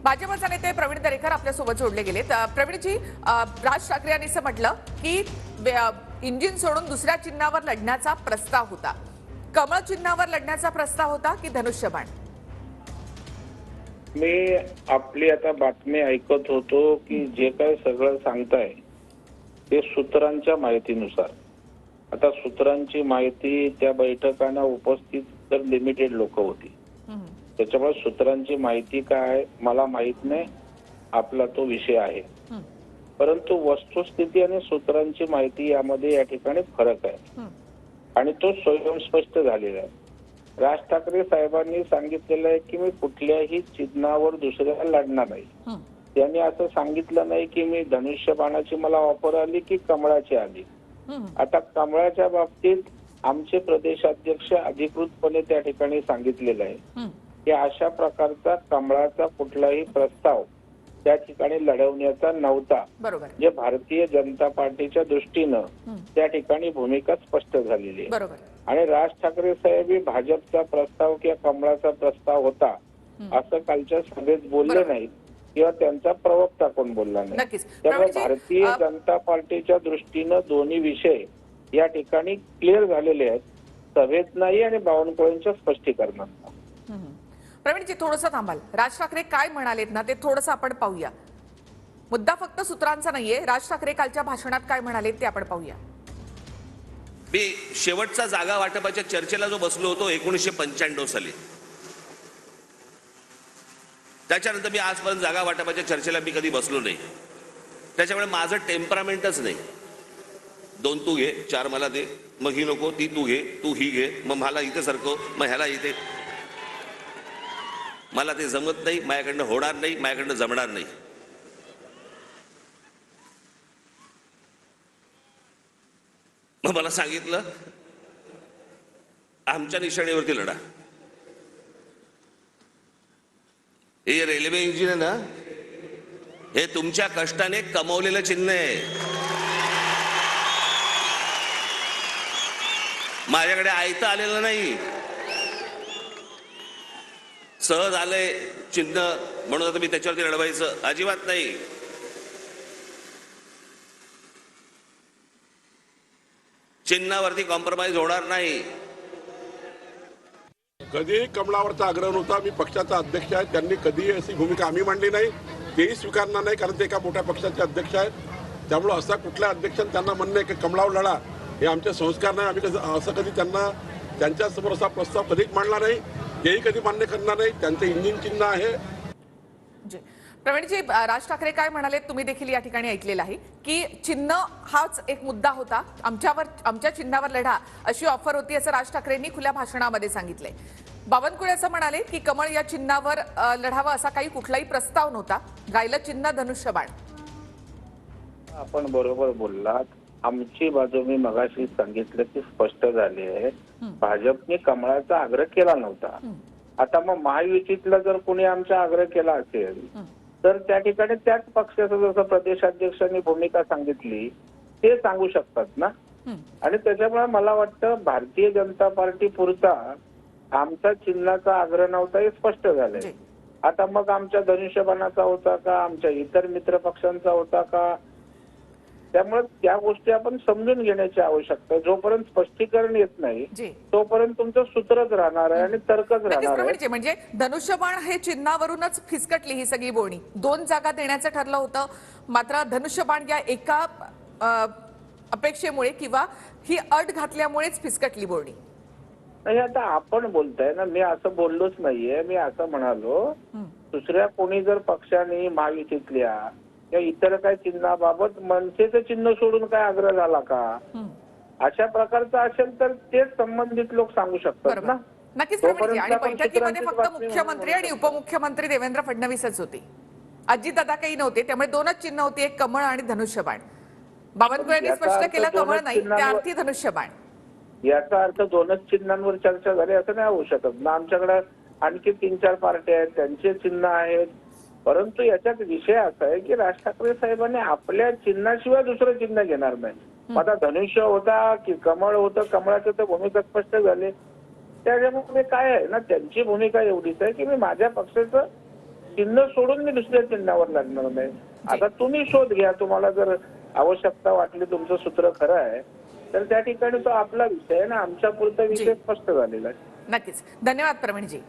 भाजपचे नेते प्रवीण दरेकर आपल्यासोबत जोडले गेले. प्रवीणजी, राज ठाकरे यांनी असं म्हटलं की इंजिन सोडून दुसऱ्या चिन्हावर लढण्याचा प्रस्ताव होता. कमळ चिन्हावर लढण्याचा प्रस्ताव होता की धनुष्यबाण? मी आपली आता बातमी ऐकत होतो की जे काय सगळं सांगताय ते सूत्रांच्या माहितीनुसार. आता सूत्रांची माहिती त्या बैठकांना उपस्थित तर लिमिटेड लोक होती, त्याच्यामुळे सूत्रांची माहिती काय मला माहित नाही, आपला तो विषय आहे. परंतु वस्तुस्थिती आणि सूत्रांची माहिती यामध्ये या ठिकाणी फरक आहे आणि तो स्वयंस्पष्ट झालेला आहे. राज ठाकरे साहेबांनी सांगितलेलं आहे की मी कुठल्याही चिन्हावर दुसऱ्या लढणार नाही. त्यांनी असं सांगितलं नाही की मी धनुष्यबाणाची मला ऑफर आली की कमळाची आली. आता कमळाच्या बाबतीत आमचे प्रदेशाध्यक्ष अधिकृतपणे त्या ठिकाणी सांगितलेलं आहे की अशा प्रकारचा कमळाचा कुठलाही प्रस्ताव त्या ठिकाणी लढवण्याचा नव्हता. बरोबर. जे भारतीय जनता पार्टीच्या दृष्टीनं त्या ठिकाणी भूमिका स्पष्ट झालेली आहे. बरोबर. आणि राज ठाकरे साहेब भाजपचा प्रस्ताव किंवा कमळाचा प्रस्ताव होता असं कालच्या सभेत बोलले नाहीत किंवा त्यांचा प्रवक्ता कोण बोलला नाही. त्यामुळे भारतीय जनता पार्टीच्या दृष्टीनं दोन्ही विषय या ठिकाणी क्लिअर झालेले आहेत, सभेत नाही आणि बावनकुळेंच्या स्पष्टीकरणात. प्रवीणजी, थोडंसं थांबाल. राज ठाकरे काय म्हणालेत ना ते थोडंसं आपण पाहूया. मुद्दा फक्त सूत्रांचा नाहीये, राज ठाकरे कालच्या भाषणात काय म्हणाले ते आपण पाहूया. मी शेवटचा जागा वाटपाच्या चर्चेला जो बसलो होतो 1995 साली, त्याच्यानंतर मी आजपर्यंत जागा वाटपाच्या चर्चेला मी कधी बसलो नाही. त्याच्यामुळे माझं टेम्परामेंटच नाही. 2 तू घे, 4 मला दे, मग ही नको, ती तू घे, तू ही घे, मग मला इथे सरकव, मग ह्याला इथे. मला ते जमत नाही, माझ्याकडनं होणार नाही, माझ्याकडनं जमणार नाही. मग मला सांगितलं आमच्या निशाणीवरती लढा. हे रेल्वे इंजिन आहे ना, हे तुमच्या कष्टाने कमवलेलं चिन्ह आहे. माझ्याकडे आयतं आलेलं नाही, सहज आलंय चिन्ह म्हणून आता मी त्याच्यावरती लढवायचं अजिबात नाही. चिन्हावरती कॉम्प्रोमाइज होणार नाही. कधीही कमळावरचा आग्रह नव्हता. मी पक्षाचा अध्यक्ष आहे, त्यांनी कधीही अशी भूमिका आम्ही मांडली नाही, तेही स्वीकारणार नाही, कारण ते एका मोठ्या पक्षाचे अध्यक्ष आहेत. त्यामुळे असा कुठल्या अध्यक्षांनी त्यांना म्हणणं आहे की कमळावर लढा, हे आमचे संस्कार नाही. आम्ही असं कधी त्यांना त्यांच्यासमोर असा प्रस्ताव कधीच मांडला नाही, तेही कधी मान्य करणार नाही. त्यांचे इंजिन चिन्ह आहे. प्रवीणजी, राज ठाकरे काय म्हणाले तुम्ही देखील या ठिकाणी ऐकलेलं आहे की चिन्ह हाच एक मुद्दा होता, आमच्या चिन्हावर लढा अशी ऑफर होती असं राज ठाकरेंनी खुल्या भाषणामध्ये सांगितलंय. बावनकुळे असं म्हणाले की कमळ या चिन्हावर लढावा असा काही कुठलाही प्रस्ताव नव्हता, राहिलं चिन्ह धनुष्यबाण. आपण बरोबर बोललात. आमची बाजू मी मगाशी सांगितलं की स्पष्ट झाली आहे. भाजपने कमळाचा आग्रह केला नव्हता. आता मग महायुतीतला जर कोणी आमचा आग्रह केला असेल तर त्या ठिकाणी त्याच पक्षाचं जसं प्रदेशाध्यक्षांनी भूमिका सांगितली ते सांगू शकतात ना. आणि त्याच्यामुळे मला वाटतं भारतीय जनता पार्टी पुरता आमचा चिन्हाचा आग्रह नव्हता हे स्पष्ट झालंय. आता मग आमच्या धनुष्यबाणाचा होता का, आमच्या इतर मित्र पक्षांचा होता का, त्यामुळे त्या गोष्टी आपण समजून घेण्याची आवश्यकता आहे. जोपर्यंत स्पष्टीकरण येत नाही तोपर्यंत तुमचं सूत्रच राहणार आहे आणि तर्कच राहणार आहे. म्हणजे धनुष्यबाण हे चिन्हावरूनच फिसकटली ही सगळी बोलणी. 2 जागा देण्याचं ठरलं होतं, मात्र धनुष्यबाण या एका अपेक्षेमुळे किंवा ही अट घातल्यामुळेच फिसकटली बोलणी. नाही, आता आपण बोलताय ना, मी असं बोललोच नाहीये. मी असं म्हणालो दुसऱ्या कोणी जर पक्षाने महायुतीतल्या या इतर काही चिन्हाबाबत मनसेचं चिन्ह सोडून काय आग्रह झाला का, अशा प्रकारचा असेल तर तेच संबंधित लोक सांगू शकतात ना. नक्कीच. आणि बैठकीमध्ये फक्त मुख्यमंत्री आणि उपमुख्यमंत्री देवेंद्र फडणवीसच होते, अजितदादा काही नव्हते. त्यामुळे 2च चिन्ह होती, एक कमळ आणि धनुष्यबाण. बावनकुळेंनी स्पष्ट केलं कमळ नाही, त्या अर्थी धनुष्यबाण. याचा अर्थ 2च चिन्हांवर चर्चा झाली असं नाही होऊ शकत ना. आमच्याकडे आणखी 3-4 पार्टी आहेत, त्यांचे चिन्ह आहेत. परंतु याच्यात विषय असा आहे की राज ठाकरे साहेबांनी आपल्या चिन्हाशिवाय दुसरं चिन्ह घेणार नाही. आता धनुष्य होता की कमळ होतं, कमळाचं तर भूमिका स्पष्ट झाली. त्याच्यामुळे काय आहे ना, त्यांची भूमिका एवढीच आहे की मी माझ्या पक्षाचं चिन्ह सोडून मी दुसऱ्या चिन्हावर लढणार नाही. आता तुम्ही शोध घ्या, तुम्हाला जर आवश्यकता वाटली, तुमचं सूत्र खरं आहे तर त्या ठिकाणी तो आपला विषय आहे ना, आमच्या पुरता विषय स्पष्ट झालेला आहे. नक्कीच. धन्यवाद प्रवीणजी.